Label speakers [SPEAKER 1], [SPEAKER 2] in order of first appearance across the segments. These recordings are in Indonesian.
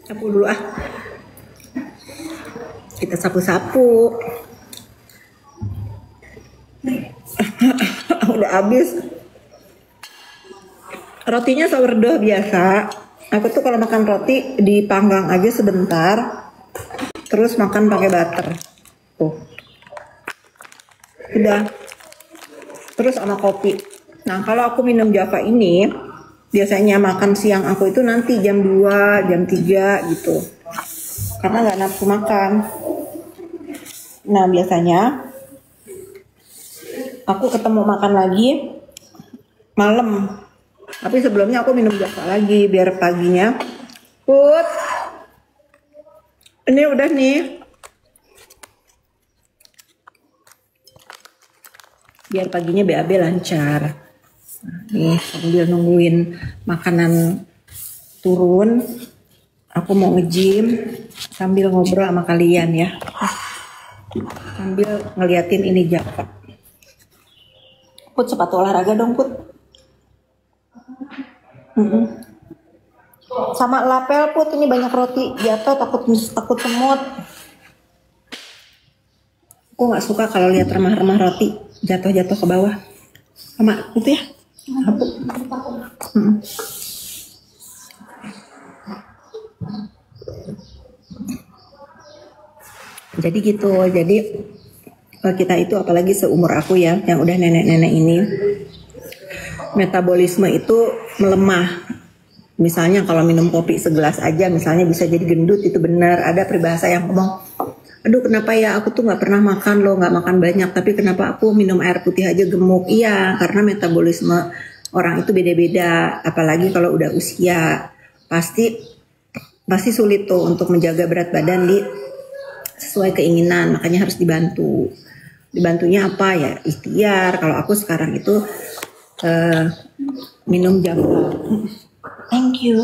[SPEAKER 1] Sapu dulu ah. Kita sapu-sapu. Udah habis. Rotinya sourdough biasa. Aku tuh kalau makan roti dipanggang aja sebentar, terus makan pakai butter. Tuh. Udah. Terus sama kopi. Nah, kalau aku minum Java ini, biasanya makan siang aku itu nanti jam 2, jam 3 gitu. Karena nggak nafsu makan. Nah, biasanya aku ketemu makan lagi malam. Tapi sebelumnya aku minum Java lagi biar paginya. Put. Ini udah nih. Biar paginya BAB lancar. Nah, nih sambil nungguin makanan turun, aku mau nge-gym sambil ngobrol sama kalian ya. Sambil ngeliatin ini Java. Put, sepatu olahraga dong Put. Sama lapel Put, ini banyak roti jatuh, takut semut. Aku nggak suka kalau lihat remah-remah roti jatuh-jatuh ke bawah. Sama itu ya. Jadi gitu. Jadi kita itu apalagi seumur aku ya, yang udah nenek-nenek ini, metabolisme itu melemah. Misalnya kalau minum kopi segelas aja misalnya bisa jadi gendut, itu benar. Ada peribahasa yang ngomong, aduh kenapa ya aku tuh nggak pernah makan loh, nggak makan banyak, tapi kenapa aku minum air putih aja gemuk? Iya, karena metabolisme orang itu beda-beda, apalagi kalau udah usia. Pasti sulit tuh untuk menjaga berat badan sesuai keinginan, makanya harus dibantu. Dibantunya apa ya? Ikhtiar. Kalau aku sekarang itu minum Java. Thank you.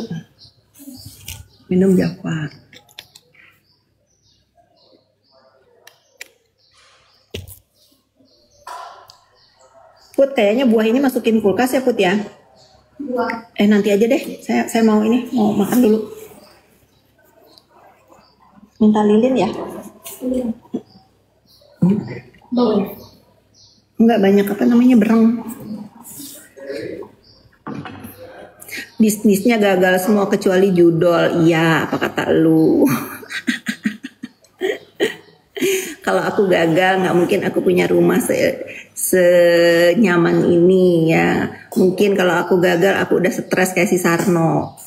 [SPEAKER 1] Minum Java. Put, kayaknya buah ini masukin kulkas ya Put ya? Buah. Nanti aja deh. Saya mau makan dulu. Minta lilin ya? Iya. Enggak banyak bereng. Bisnisnya gagal semua kecuali judol. Iya, apa kata lu? Kalau aku gagal, nggak mungkin aku punya rumah senyaman ini ya. Mungkin kalau aku gagal, aku udah stres kayak si Sarno.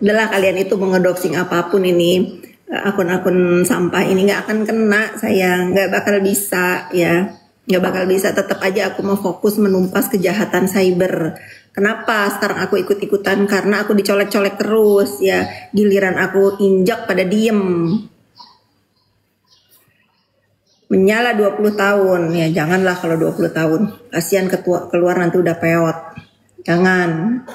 [SPEAKER 1] Udahlah, kalian itu mengedoxing apapun ini, akun-akun sampah ini nggak akan kena, sayang. Nggak bakal bisa ya. Nggak bakal bisa. Tetap aja aku mau fokus menumpas kejahatan cyber. Kenapa sekarang aku ikut-ikutan? Karena aku dicolek-colek terus ya. Giliran aku injak pada diem. Menyala 20 tahun. Ya janganlah kalau 20 tahun. Kasihan keluar nanti udah peot. Jangan.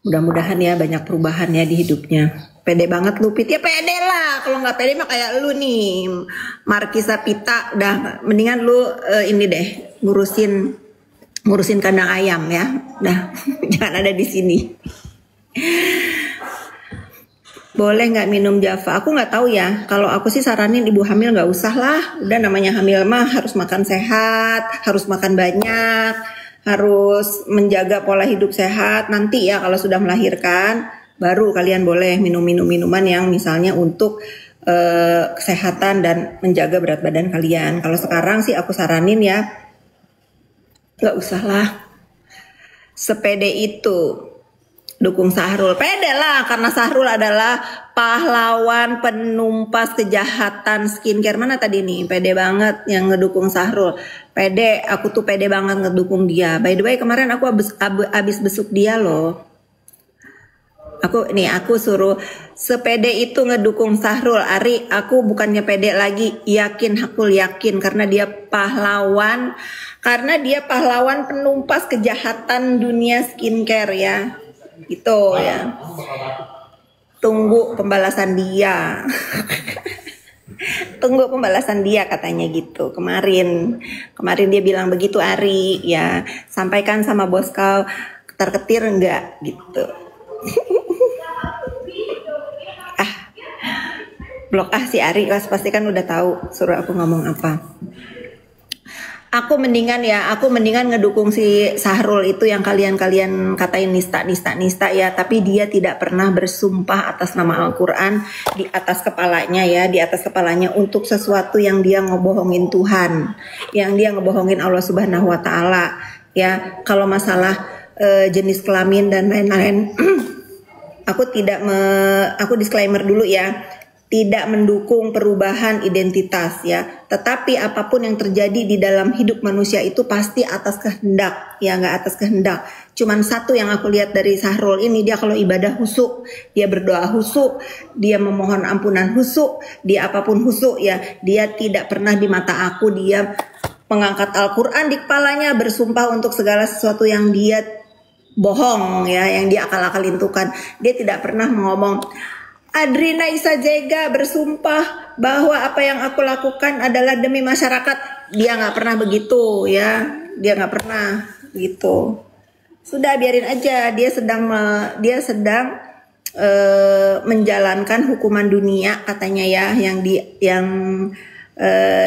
[SPEAKER 1] Mudah-mudahan ya banyak perubahan ya di hidupnya. Pede banget lu Pit. Ya pede lah. Kalau nggak pede mah kayak lu nih. Markisa Pita. Udah mendingan lu ini deh. Ngurusin kandang ayam ya. Nah, jangan ada di sini. Boleh nggak minum Java? Aku nggak tahu ya. Kalau aku sih saranin ibu hamil nggak usah lah. Udah namanya hamil mah harus makan sehat, harus makan banyak, harus menjaga pola hidup sehat. Nanti ya kalau sudah melahirkan, baru kalian boleh minum minuman yang misalnya untuk kesehatan dan menjaga berat badan kalian. Kalau sekarang sih aku saranin ya, gak usah lah. Sepede itu dukung Sahrul. Pede lah, karena Sahrul adalah pahlawan penumpas kejahatan skincare. Mana tadi nih? Pede banget yang ngedukung Sahrul. Pede, aku tuh pede banget ngedukung dia. By the way, kemarin aku abis besuk dia loh. Aku suruh sepede itu ngedukung Sahrul. Ari, aku bukannya pede lagi, aku yakin karena dia pahlawan. Karena dia pahlawan penumpas kejahatan dunia skincare ya. Gitu ya. Tunggu pembalasan dia. Tunggu pembalasan dia katanya gitu. Kemarin dia bilang begitu Ari ya. Sampaikan sama bos kau ketar-ketir enggak gitu. Blok si Ari pasti kan udah tahu suruh aku ngomong apa. Aku mendingan ngedukung si Sahrul itu yang kalian katain nista ya, tapi dia tidak pernah bersumpah atas nama Al-Quran di atas kepalanya ya, di atas kepalanya untuk sesuatu yang dia ngebohongin Tuhan, yang dia ngebohongin Allah Subhanahu wa taala ya. Kalau masalah jenis kelamin dan lain-lain aku disclaimer dulu ya. Tidak mendukung perubahan identitas ya, tetapi apapun yang terjadi di dalam hidup manusia itu pasti atas kehendak ya, nggak atas kehendak. Cuman satu yang aku lihat dari Sahrul ini, dia kalau ibadah husuk, dia berdoa husuk, dia memohon ampunan husuk, dia apapun husuk ya, dia tidak pernah di mata aku dia mengangkat Al-Quran di kepalanya bersumpah untuk segala sesuatu yang dia bohong ya, yang dia akal-akalin Tuhan. Dia tidak pernah ngomong Adrina Isa Jega bersumpah bahwa apa yang aku lakukan adalah demi masyarakat. Dia nggak pernah begitu ya, dia nggak pernah gitu. Sudah biarin aja, dia sedang menjalankan hukuman dunia katanya ya, yang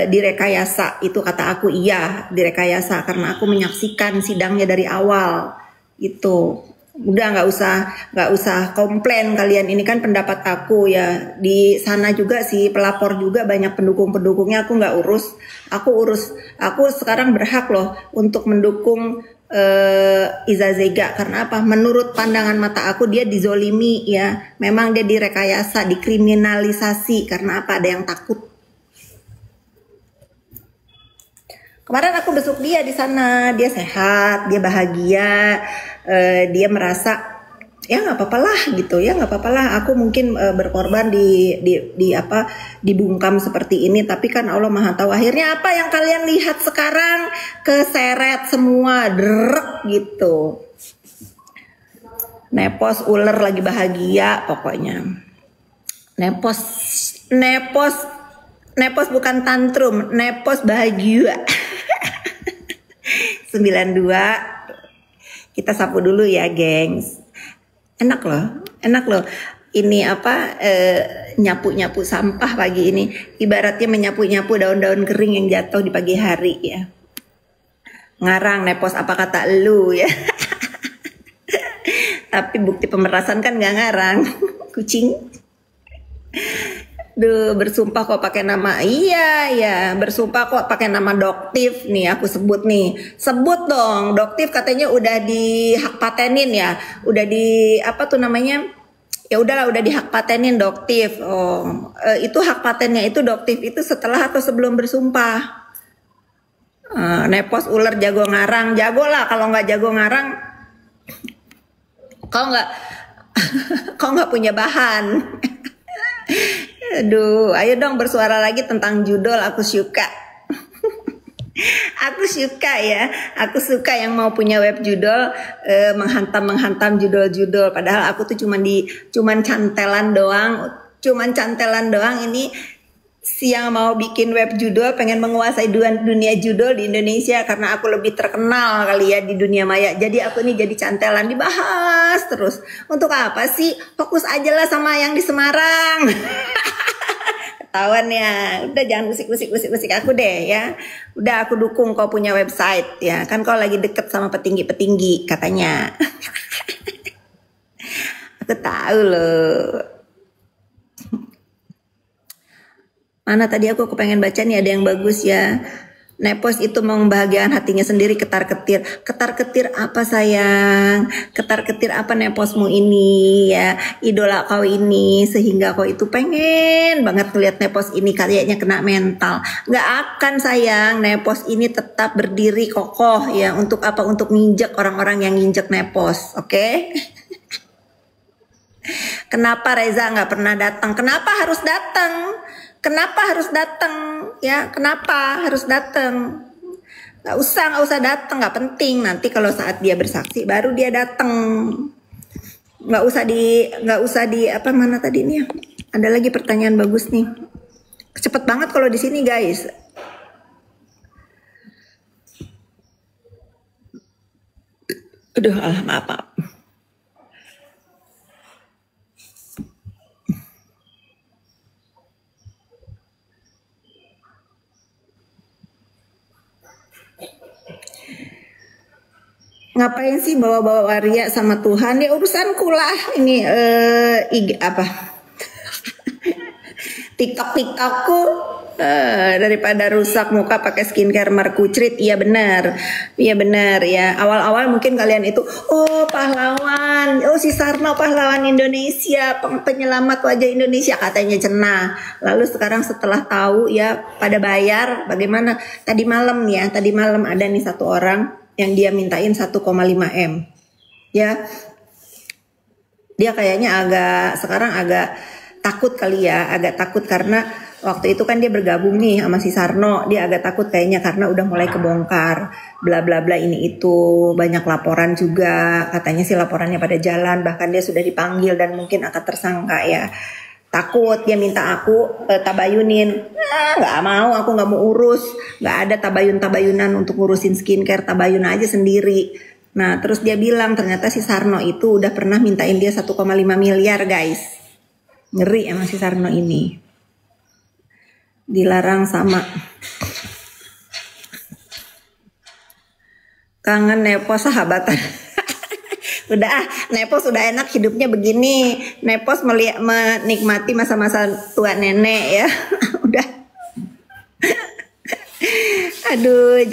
[SPEAKER 1] direkayasa. Itu kata aku iya direkayasa karena aku menyaksikan sidangnya dari awal gitu. Udah nggak usah komplain kalian, ini kan pendapat aku ya. Di sana juga si pelapor juga banyak pendukungnya, aku nggak urus. Aku sekarang berhak loh untuk mendukung Iza Zega. Karena apa? Menurut pandangan mata aku dia dizolimi ya. Memang dia direkayasa, dikriminalisasi. Karena apa? Ada yang takut. Kemarin aku besuk dia di sana, dia sehat, dia bahagia, dia merasa ya nggak apa-apa lah gitu ya, nggak apa-apa lah. Aku mungkin berkorban dibungkam seperti ini, tapi kan Allah Maha Tahu. Akhirnya apa yang kalian lihat sekarang keseret semua, derek gitu. Nepos ular lagi bahagia pokoknya. Nepos bukan tantrum, nepos bahagia. 92. Kita sapu dulu ya, gengs. Enak loh. Ini nyapu-nyapu sampah pagi ini. Ibaratnya menyapu-nyapu daun-daun kering yang jatuh di pagi hari ya. Ngarang nepos apa kata lu ya. Tapi bukti pemerasan kan gak ngarang. Kucing. Duh, bersumpah kok pakai nama, iya ya, bersumpah kok pakai nama Doktif nih, aku sebut dong, Doktif katanya udah di hak patenin ya, udah di apa tuh namanya, ya udahlah udah di hak patenin Doktif. Itu hak patennya itu Doktif itu setelah atau sebelum bersumpah? Nepos ular jago ngarang, jago lah. Kalau nggak jago ngarang, kau nggak punya bahan. Aduh, ayo dong bersuara lagi tentang judul. Aku suka. Aku suka yang mau punya web judul menghantam judul-judul. Padahal aku tuh cuman cantelan doang. Ini siang mau bikin web judul, pengen menguasai dunia judul di Indonesia karena aku lebih terkenal kali ya di dunia maya. Jadi aku nih jadi cantelan, dibahas terus. Untuk apa sih? Fokus aja lah sama yang di Semarang. Ketahuan ya. Udah jangan usik aku deh ya. Udah aku dukung kau punya website ya. Kan kau lagi deket sama petinggi-petinggi katanya. Aku tahu loh. Mana tadi aku kepengen baca nih, ada yang bagus ya. Nepos itu membahagiakan hatinya sendiri, ketar-ketir. Ketar-ketir apa sayang? Ketar-ketir apa neposmu ini ya? Idola kau ini sehingga kau itu pengen banget ngeliat nepos ini kayaknya kena mental. Nggak akan sayang, nepos ini tetap berdiri kokoh ya. Untuk apa? Untuk nginjek orang-orang yang nginjek nepos, oke? Kenapa Reza nggak pernah datang? Kenapa harus datang ya? Kenapa harus datang? Nggak usah datang, nggak penting. Nanti kalau saat dia bersaksi baru dia datang. Nggak usah di apa mana tadi nih? Ada lagi pertanyaan bagus nih. Cepet banget kalau di sini guys. Aduh, maaf, maaf. Ngapain sih bawa-bawa waria sama Tuhan? Ya urusanku lah. Ini apa? TikTokku daripada rusak muka pakai skincare Markucrit. Iya benar, iya benar ya. Awal-awal mungkin kalian itu, oh pahlawan, oh si Sarno pahlawan Indonesia, penyelamat wajah Indonesia katanya cenah. Lalu sekarang setelah tahu ya pada bayar. Bagaimana? Tadi malam ada nih satu orang yang dia mintain 1,5 M. Ya, dia kayaknya sekarang agak takut kali ya, agak takut karena waktu itu kan dia bergabung nih sama si Sarno, dia agak takut kayaknya karena udah mulai kebongkar, bla bla bla ini itu, banyak laporan juga, katanya sih laporannya pada jalan, bahkan dia sudah dipanggil dan mungkin akan tersangka ya. Takut, dia minta aku tabayunin. Nggak mau, aku nggak mau urus. Nggak ada tabayun-tabayunan untuk ngurusin skincare, tabayun aja sendiri. Nah terus dia bilang ternyata si Sarno itu udah pernah mintain dia 1,5 miliar guys. Ngeri emang si Sarno ini. Dilarang sama. Kangen Nepos sahabatan. Udah Nepos udah enak hidupnya begini. Nepos menikmati masa-masa tua nenek ya. Udah. Aduh,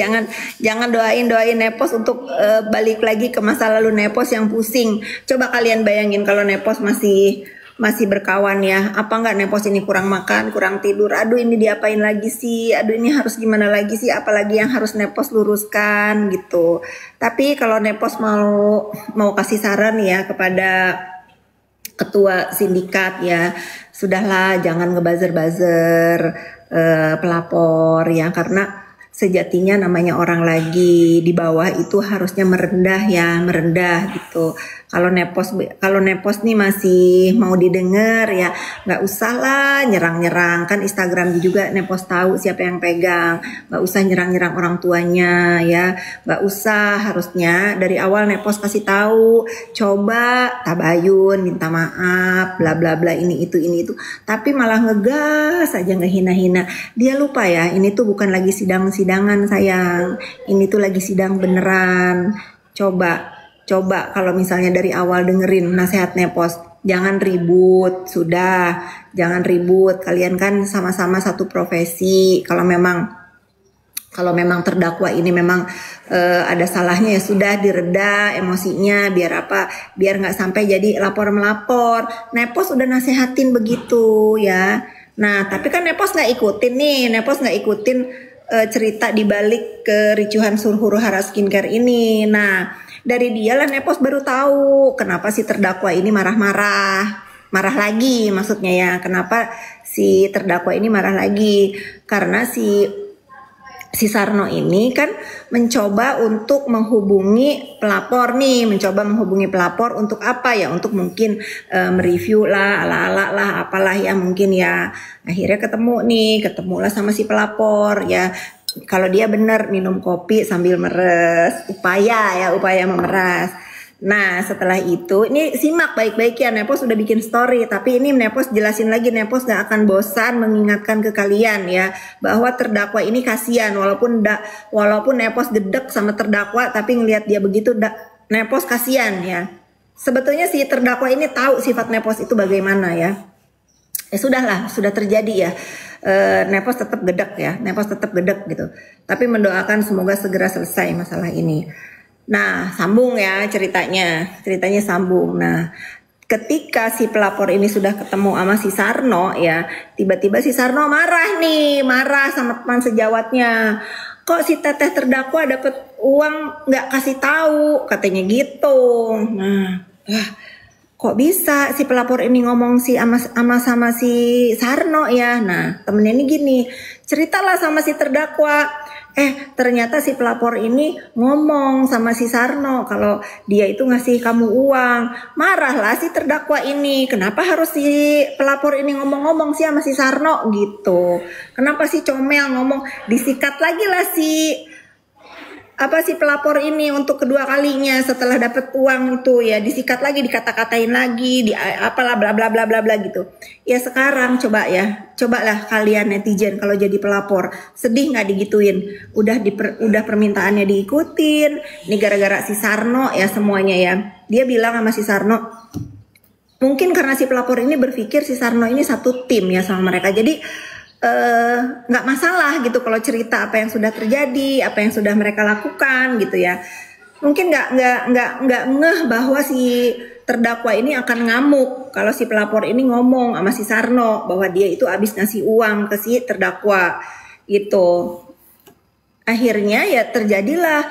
[SPEAKER 1] jangan doain Nepos untuk balik lagi ke masa lalu Nepos yang pusing. Coba kalian bayangin kalau Nepos masih berkawan ya, apa enggak Nepos ini kurang makan, kurang tidur, aduh ini diapain lagi sih, aduh ini harus gimana lagi sih, apalagi yang harus Nepos luruskan gitu. Tapi kalau Nepos mau kasih saran ya kepada ketua sindikat ya, sudahlah jangan ngebuzzer-buzzer pelapor ya, karena sejatinya namanya orang lagi di bawah itu harusnya merendah gitu. Kalau Nepos nih masih mau didengar ya, nggak usah lah nyerang kan Instagram juga Nepos tahu siapa yang pegang, nggak usah nyerang orang tuanya ya, nggak usah, harusnya dari awal Nepos kasih tahu, coba tabayun, minta maaf, bla bla bla ini itu, tapi malah ngegas aja, ngehina-hina. Dia lupa ya, ini tuh bukan lagi sidang-sidangan sayang, ini tuh lagi sidang beneran. Coba kalau misalnya dari awal dengerin nasihat Nepos, jangan ribut, sudah, jangan ribut. Kalian kan sama-sama satu profesi. Kalau memang terdakwa ini memang ada salahnya ya sudah, direda emosinya, biar nggak sampai jadi lapor-melapor. Nepos udah nasehatin begitu ya. Nah tapi kan Nepos nggak ikutin cerita dibalik kericuhan huru hara skincare ini. Nah dari dialah Nepos baru tahu kenapa si terdakwa ini marah lagi, maksudnya ya, kenapa si terdakwa ini marah lagi, karena si Sarno ini kan mencoba untuk menghubungi pelapor untuk apa ya, untuk mungkin mereview lah, ala-ala lah, apalah ya mungkin ya. Akhirnya ketemulah sama si pelapor ya. Kalau dia benar minum kopi sambil meres, upaya memeras. Nah setelah itu, ini simak baik-baik ya, Nepos sudah bikin story, tapi ini Nepos jelasin lagi, Nepos gak akan bosan mengingatkan ke kalian ya, bahwa terdakwa ini kasihan, walaupun Nepos gedek sama terdakwa, tapi ngelihat dia begitu, Nepos kasihan ya. Sebetulnya si terdakwa ini tahu sifat Nepos itu bagaimana ya. Sudahlah, sudah terjadi ya. Nepos tetap gedek gitu. Tapi mendoakan semoga segera selesai masalah ini. Nah, sambung ya ceritanya sambung. Nah, ketika si pelapor ini sudah ketemu sama si Sarno ya, tiba-tiba si Sarno marah sama teman sejawatnya. Kok si teteh terdakwa dapat uang nggak kasih tahu, katanya gitu. Nah, kok bisa si pelapor ini ngomong sama si Sarno ya. Nah temennya ini gini, ceritalah sama si terdakwa, ternyata si pelapor ini ngomong sama si Sarno kalau dia itu ngasih kamu uang. Marahlah si terdakwa ini, kenapa harus si pelapor ini ngomong-ngomong sih sama si Sarno gitu, kenapa si comel ngomong. Disikat lagi lah si pelapor ini untuk kedua kalinya setelah dapat uang itu ya, disikat lagi, dikata-katain lagi, apalah bla bla bla bla bla gitu. Ya sekarang cobalah kalian netizen kalau jadi pelapor, sedih nggak digituin? Udah permintaannya diikutin, ini gara-gara si Sarno ya semuanya ya. Dia bilang sama si Sarno, mungkin karena si pelapor ini berpikir si Sarno ini satu tim ya sama mereka, jadi nggak masalah gitu kalau cerita apa yang sudah terjadi, apa yang sudah mereka lakukan gitu ya. Mungkin nggak ngeh bahwa si terdakwa ini akan ngamuk kalau si pelapor ini ngomong sama si Sarno bahwa dia itu habis ngasih uang ke si terdakwa gitu. Akhirnya ya terjadilah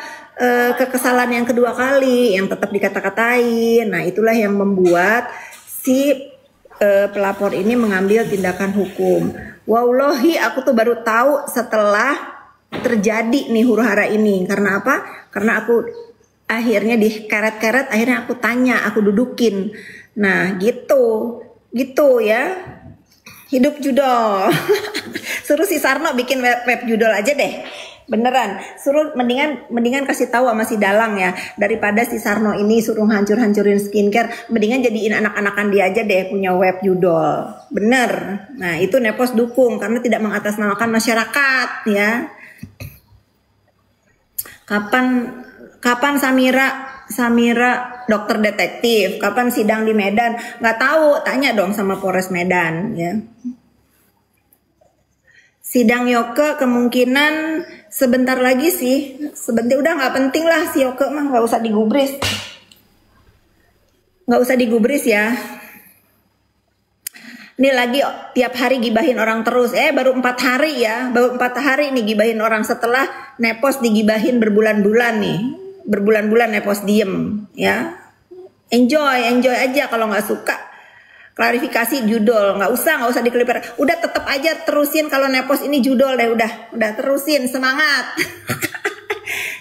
[SPEAKER 1] kekesalan yang kedua kali yang tetap dikata-katain. Nah itulah yang membuat si pelapor ini mengambil tindakan hukum. Wallahi aku tuh baru tahu setelah terjadi nih huru-hara ini. Karena apa? Karena aku akhirnya dikeret-keret, akhirnya aku tanya, aku dudukin. Nah gitu ya. Hidup judol. Suruh si Sarno bikin web judol aja deh. Beneran, suruh mendingan kasih tahu sama si Dalang ya, daripada si Sarno ini suruh hancur-hancurin skincare, mendingan jadiin anak-anakan dia aja deh punya web judol. Bener. Nah, itu Nepos dukung karena tidak mengatasnamakan masyarakat ya. Kapan Samira dokter detektif, kapan sidang di Medan? Nggak tahu, tanya dong sama Polres Medan ya. Sidang Yoke kemungkinan sebentar lagi sih, udah nggak penting lah si Yoke mah, nggak usah digubris ya. Ini lagi tiap hari gibahin orang terus, baru 4 hari ya, baru 4 hari nih gibahin orang setelah Nepos digibahin berbulan-bulan Nepos diem ya. Enjoy aja kalau nggak suka. Klarifikasi judul, nggak usah dikeliper. Udah tetap aja terusin kalau Nepos ini judul deh, udah terusin, semangat.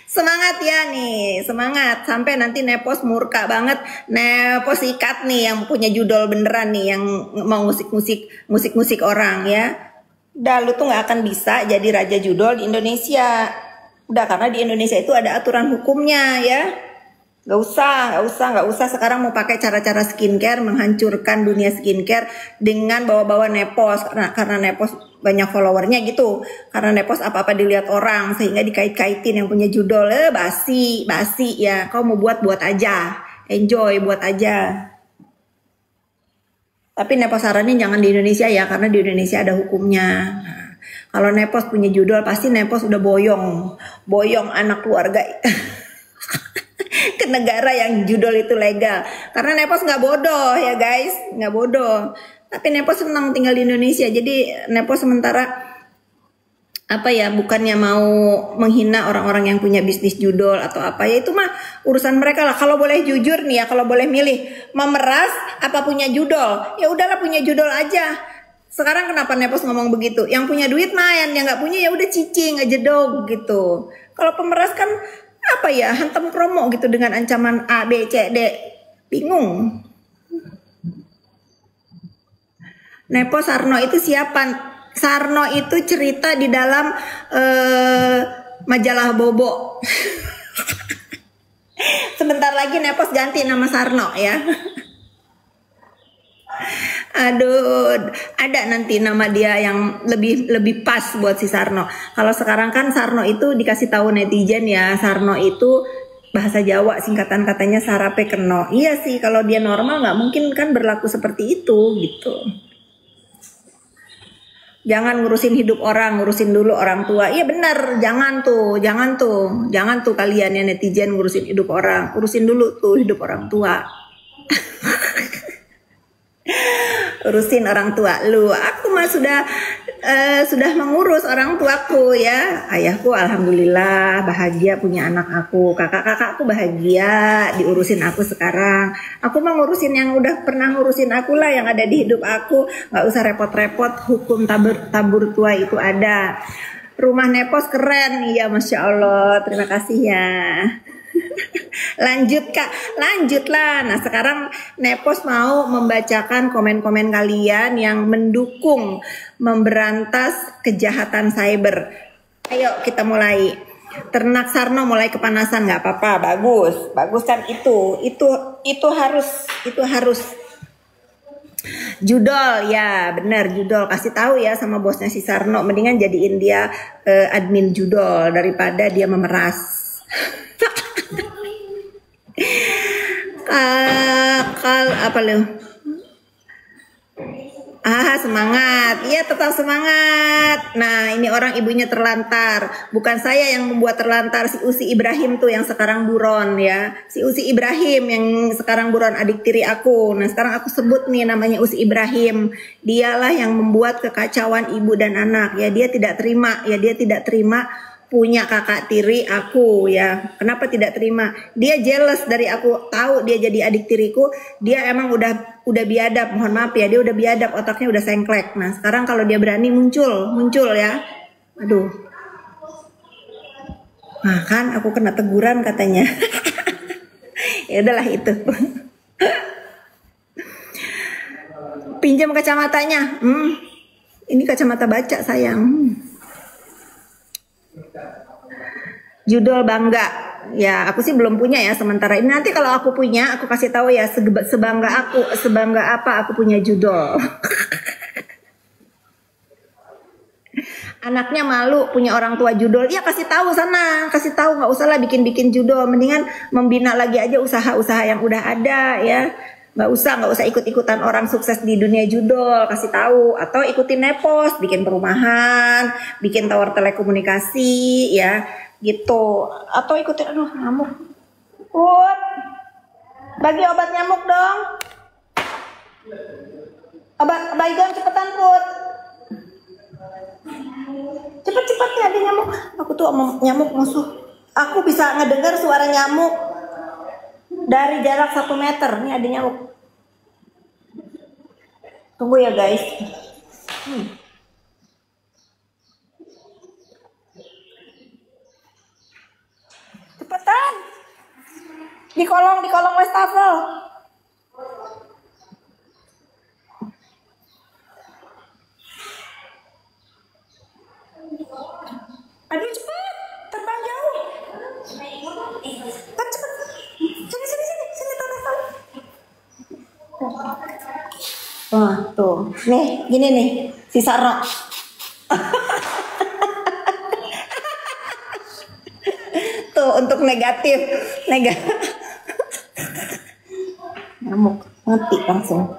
[SPEAKER 1] Semangat ya nih, semangat sampai nanti Nepos murka banget. Nepos ikat nih yang punya judul beneran nih, yang mau musik orang ya. Udah lu tuh nggak akan bisa jadi raja judul di Indonesia. Udah, karena di Indonesia itu ada aturan hukumnya ya. Gak usah sekarang mau pakai cara-cara skincare, menghancurkan dunia skincare dengan bawa-bawa Nepos karena Nepos banyak followernya gitu, karena Nepos apa-apa dilihat orang sehingga dikait-kaitin yang punya judul basi ya. Kau mau buat aja, enjoy, buat aja. Tapi Nepos saranin jangan di Indonesia ya, karena di Indonesia ada hukumnya. Nah, kalau Nepos punya judul pasti Nepos udah boyong anak keluarga ke negara yang judul itu legal. Karena Nepos nggak bodoh ya guys, nggak bodoh. Tapi Nepos senang tinggal di Indonesia. Jadi Nepos sementara bukannya mau menghina orang-orang yang punya bisnis judul atau apa ya, itu mah urusan mereka lah. Kalau boleh jujur nih ya, kalau boleh milih memeras apa punya judul, ya udahlah punya judul aja. Sekarang kenapa Nepos ngomong begitu? Yang punya duit main, yang nggak punya ya udah cicing aja dong gitu. Kalau pemeras kan hantam promo gitu dengan ancaman A, B, C, D. Bingung. Nepos Sarno itu siapa? Sarno itu cerita di dalam majalah Bobo. Sebentar lagi Nepos ganti nama Sarno ya. Aduh, ada nanti nama dia yang lebih pas buat si Sarno. Kalau sekarang kan Sarno itu dikasih tahu netizen ya, Sarno itu bahasa Jawa singkatan katanya sarape keno. Iya sih, kalau dia normal nggak mungkin kan berlaku seperti itu gitu. Jangan ngurusin hidup orang, ngurusin dulu orang tua. Iya benar, jangan tuh kalian ya netizen ngurusin hidup orang, urusin dulu tuh hidup orang tua. Urusin orang tua lu. Aku mah sudah sudah mengurus orang tuaku ya. Ayahku alhamdulillah bahagia punya anak aku. Kakak-kakakku bahagia diurusin aku sekarang. Aku mau ngurusin yang udah pernah ngurusin aku lah, yang ada di hidup aku. Gak usah repot-repot, hukum tabur tua itu ada. Rumah Nepos keren, iya Masya Allah, terima kasih ya. Lanjut Kak, lanjutlah. Nah sekarang Nepos mau membacakan komen-komen kalian yang mendukung memberantas kejahatan cyber. Ayo kita mulai. Ternak Sarno mulai kepanasan, nggak apa-apa, bagus kan itu harus. Judol ya bener, Judol kasih tahu ya sama bosnya si Sarno, mendingan jadiin dia admin Judol daripada dia memeras. Apa lu? Semangat, iya tetap semangat. Nah ini orang ibunya terlantar, bukan saya yang membuat terlantar, si Usi Ibrahim tuh yang sekarang buron ya, si Usi Ibrahim yang sekarang buron, adik tiri aku. Nah sekarang aku sebut nih namanya Usi Ibrahim, dialah yang membuat kekacauan ibu dan anak ya. Dia tidak terima punya kakak tiri aku ya. Kenapa tidak terima? Dia jealous dari aku, tahu dia jadi adik tiriku, dia emang udah biadab, mohon maaf ya, dia udah biadab, otaknya udah sengklek. Nah sekarang kalau dia berani muncul ya, aduh. Nah kan aku kena teguran katanya. Ya udahlah itu. Pinjam kacamatanya. Ini kacamata baca sayang. Judol bangga ya, aku sih belum punya ya sementara ini. Nanti kalau aku punya aku kasih tahu ya, sebangga apa aku punya Judol. Anaknya malu punya orang tua Judol, ya kasih tahu sana, kasih tahu, nggak usah lah bikin Judol, mendingan membina lagi aja usaha-usaha yang udah ada ya. Nggak usah ikut-ikutan orang sukses di dunia Judol, kasih tahu. Atau ikutin Nepos, bikin perumahan, bikin tower telekomunikasi ya gitu. Atau ikutin, aduh nyamuk, bagi obat nyamuk dong, obat baygon cepetan Put, cepet nih ada nyamuk. Aku tuh nyamuk musuh, aku bisa ngedengar suara nyamuk dari jarak 1 meter. Nih ada nyamuk. Tunggu ya guys. Cepetan. Di kolong wastafel. Aduh cepet, terbang jauh. Cepet. Sini taruh. Wah tuh, nih gini nih si Sarno. Tuh untuk negatif. Nyamuk mati langsung.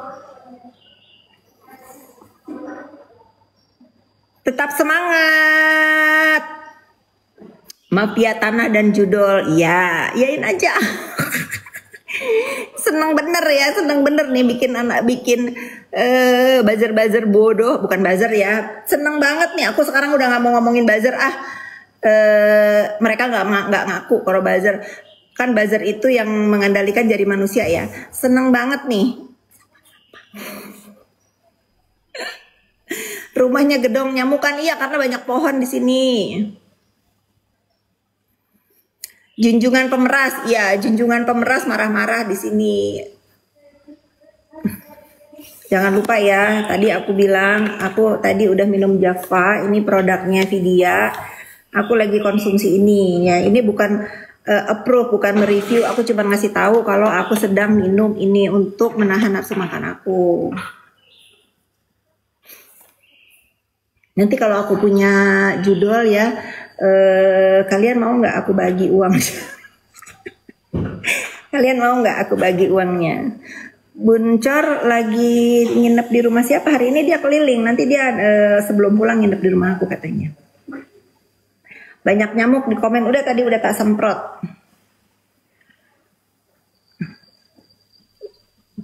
[SPEAKER 1] Tetap semangat. Mafia Tanah dan Judol, ya, yain aja. Seneng bener nih bikin buzzer bodoh, bukan buzzer ya. Seneng banget nih, aku sekarang udah nggak mau ngomongin buzzer mereka nggak ngaku kalau buzzer. Kan buzzer itu yang mengendalikan jari manusia ya. Seneng banget nih. Rumahnya gedong nyamukan, iya karena banyak pohon di sini. Junjungan pemeras, ya junjungan pemeras marah-marah di sini. Jangan lupa ya, tadi aku bilang aku tadi udah minum Java, ini produknya Vidya. Aku lagi konsumsi ini ya. Ini bukan approve, bukan mereview. Aku cuma ngasih tahu kalau aku sedang minum ini untuk menahan nafsu makan aku. Nanti kalau aku punya Judol ya, kalian mau nggak aku bagi uang? Kalian mau nggak aku bagi uangnya? Buncor lagi nginep di rumah siapa hari ini? Dia keliling. Nanti dia sebelum pulang nginep di rumah aku katanya. Banyak nyamuk di komen. Udah tadi udah tak semprot.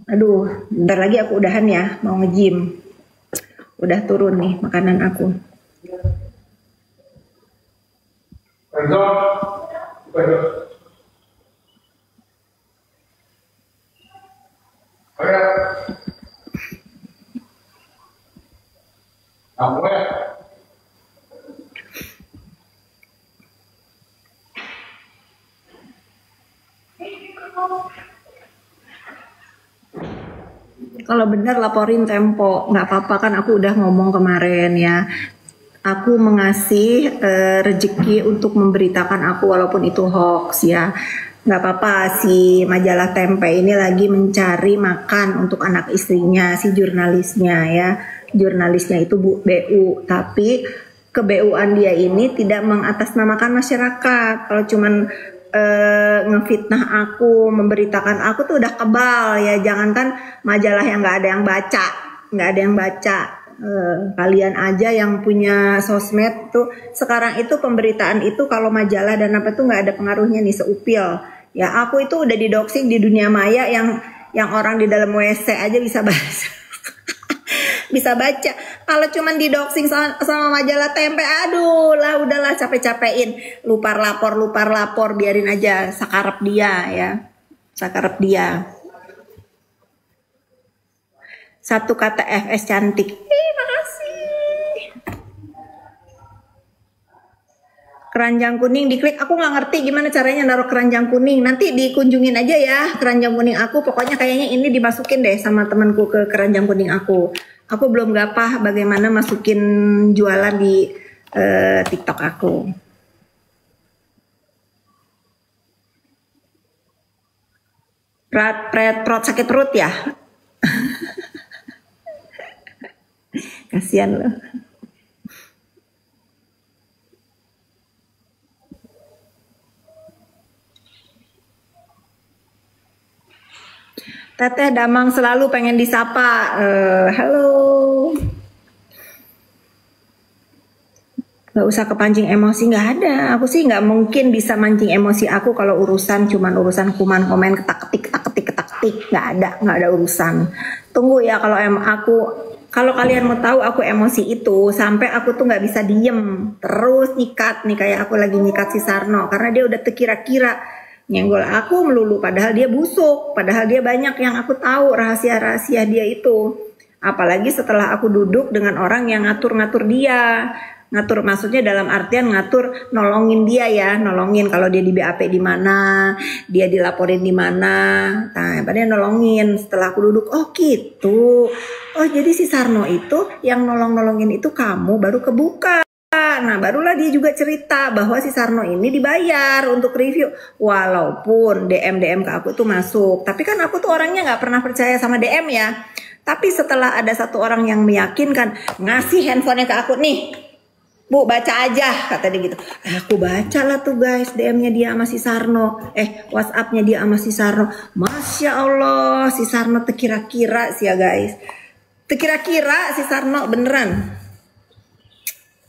[SPEAKER 1] Aduh, bentar lagi aku udahan ya, mau nge-gym. Udah turun nih makanan aku. Kalau benar laporin Tempo, nggak apa-apa kan aku udah ngomong kemarin ya. Aku mengasih rezeki untuk memberitakan aku walaupun itu hoax ya. Nggak apa-apa, si majalah Tempe ini lagi mencari makan untuk anak istrinya, si jurnalisnya ya. Jurnalisnya itu Bu BU, tapi ke-BU-an dia ini tidak mengatasnamakan masyarakat. Kalau cuman ngefitnah aku, memberitakan aku tuh udah kebal ya. Jangankan majalah yang nggak ada yang baca, nggak ada yang baca. Kalian aja yang punya sosmed tuh sekarang itu pemberitaan itu kalau majalah dan apa tuh nggak ada pengaruhnya nih seupil. Ya aku itu udah didoxing di dunia maya yang orang di dalam WC aja bisa baca. Bisa baca. Kalau cuman didoxing sama majalah Tempe, aduh lah udahlah capek-capekin. Lupar lapor, biarin aja sakarep dia ya. Sakarep dia. Satu kata FS cantik. Makasih. Keranjang kuning diklik. Aku nggak ngerti gimana caranya naruh keranjang kuning. Nanti dikunjungin aja ya keranjang kuning aku. Pokoknya kayaknya ini dimasukin deh sama temanku ke keranjang kuning aku. Aku belum gapah bagaimana masukin jualan di TikTok aku. Perut sakit perut ya? Kasihan loh. Teteh Damang selalu pengen disapa. Halo. Gak usah kepancing emosi, nggak ada. Aku sih nggak mungkin bisa mancing emosi aku kalau urusan cuman urusan kuman komen ketak ketik, nggak ada urusan. Tunggu ya kalau kalian mau tahu aku emosi itu sampai aku tuh nggak bisa diem terus nyikat nih kayak aku lagi nyikat si Sarno karena dia udah terkira-kira nyenggol aku melulu padahal dia busuk, padahal dia banyak yang aku tahu rahasia-rahasia dia itu. Apalagi setelah aku duduk dengan orang yang ngatur-ngatur dia. Ngatur maksudnya dalam artian ngatur nolongin dia ya, nolongin kalau dia di BAP di mana, dia dilaporin di mana. Nah, padahal nolongin setelah aku duduk, oh gitu. Oh jadi si Sarno itu yang nolongin itu kamu baru kebuka. Nah barulah dia juga cerita bahwa si Sarno ini dibayar untuk review. Walaupun DM ke aku tuh masuk. Tapi kan aku tuh orangnya gak pernah percaya sama DM ya. Tapi setelah ada satu orang yang meyakinkan ngasih handphonenya ke aku nih. Bu baca aja kata dia gitu. Aku baca lah tuh guys DM-nya dia sama si Sarno. WhatsApp-nya dia sama si Sarno. Masya Allah si Sarno terkira-kira sih ya guys. Terkira-kira si Sarno beneran.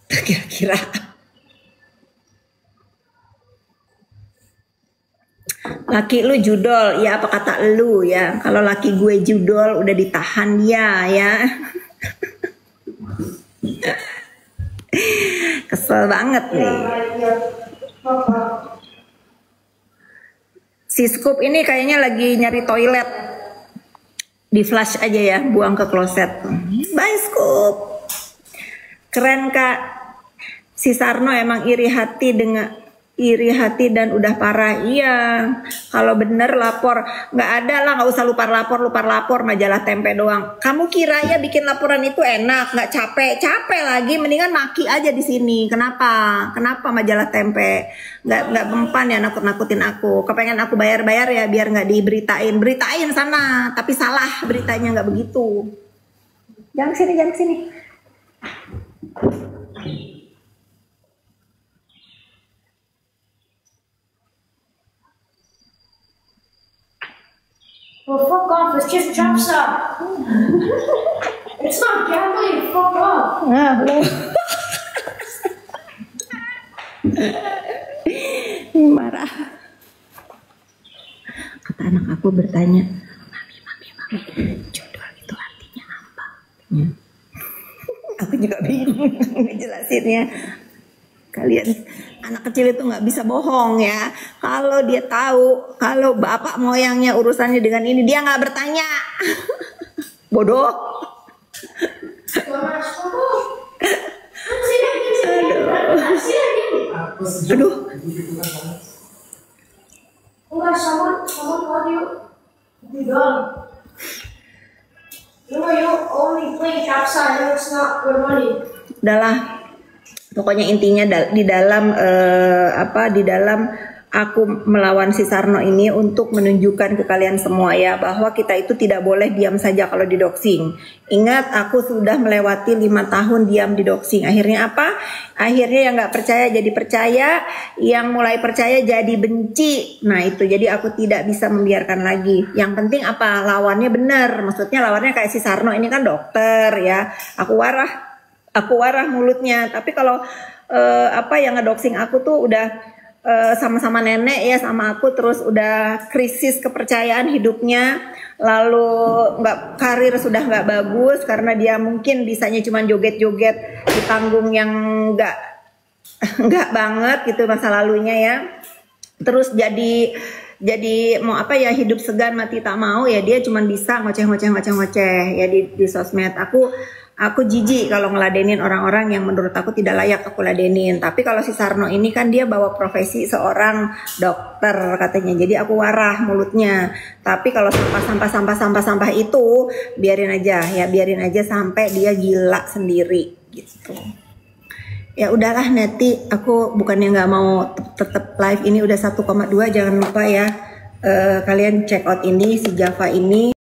[SPEAKER 1] Kira-kira laki lu judol ya apa kata lu ya kalau laki gue judol udah ditahan dia ya. Kesel banget nih si Scoop ini kayaknya lagi nyari toilet di flush aja ya buang ke kloset. Bye Scoop. Keren kak. Si Sarno emang iri hati dan udah parah. Iya kalau bener lapor. Nggak ada lah, nggak usah lupar lapor majalah Tempe doang. Kamu kira ya bikin laporan itu enak, nggak capek lagi, mendingan maki aja di sini. Kenapa majalah Tempe nggak mempan ya nakutin aku. Kepengen aku bayar ya biar nggak beritain sana, tapi salah beritanya nggak begitu. Jangan sini
[SPEAKER 2] Well, fuck off. It's just drop stuff. It's not gambling. Fuck off.
[SPEAKER 1] Marah. Kata anak aku bertanya, mami, judul itu artinya apa? Aku juga bingung ngejelasinnya. Kalian anak kecil itu nggak bisa bohong ya. Kalau dia tahu kalau bapak moyangnya urusannya dengan ini, dia nggak bertanya. Bodoh. Aduh.
[SPEAKER 2] Enggak, someone called you. You done. You know, you only play capsa. I know it's not good money.
[SPEAKER 1] Udahlah. Pokoknya intinya di dalam di dalam aku melawan si Sarno ini untuk menunjukkan ke kalian semua ya bahwa kita itu tidak boleh diam saja kalau di doxing. Ingat, aku sudah melewati 5 tahun diam di doxing. Akhirnya apa? Akhirnya yang nggak percaya jadi percaya, yang mulai percaya jadi benci. Nah itu, jadi aku tidak bisa membiarkan lagi. Yang penting apa? Lawannya benar. Maksudnya lawannya kayak si Sarno ini kan dokter ya. Aku warah mulutnya. Tapi kalau yang ngedoxing aku tuh udah sama-sama nenek ya sama aku, terus udah krisis kepercayaan hidupnya, lalu karir sudah nggak bagus karena dia mungkin bisanya cuma joget-joget di panggung yang nggak banget gitu masa lalunya ya. Terus jadi mau hidup segan mati tak mau ya, dia cuma bisa ngoceh ya di sosmed. Aku jijik kalau ngeladenin orang-orang yang menurut aku tidak layak aku ladenin. Tapi kalau si Sarno ini kan dia bawa profesi seorang dokter katanya. Jadi aku warah mulutnya. Tapi kalau sampah itu biarin aja sampai dia gila sendiri gitu. Ya udahlah Neti, aku bukannya nggak mau tetap live ini udah 1,2, jangan lupa ya kalian check out ini si Java ini.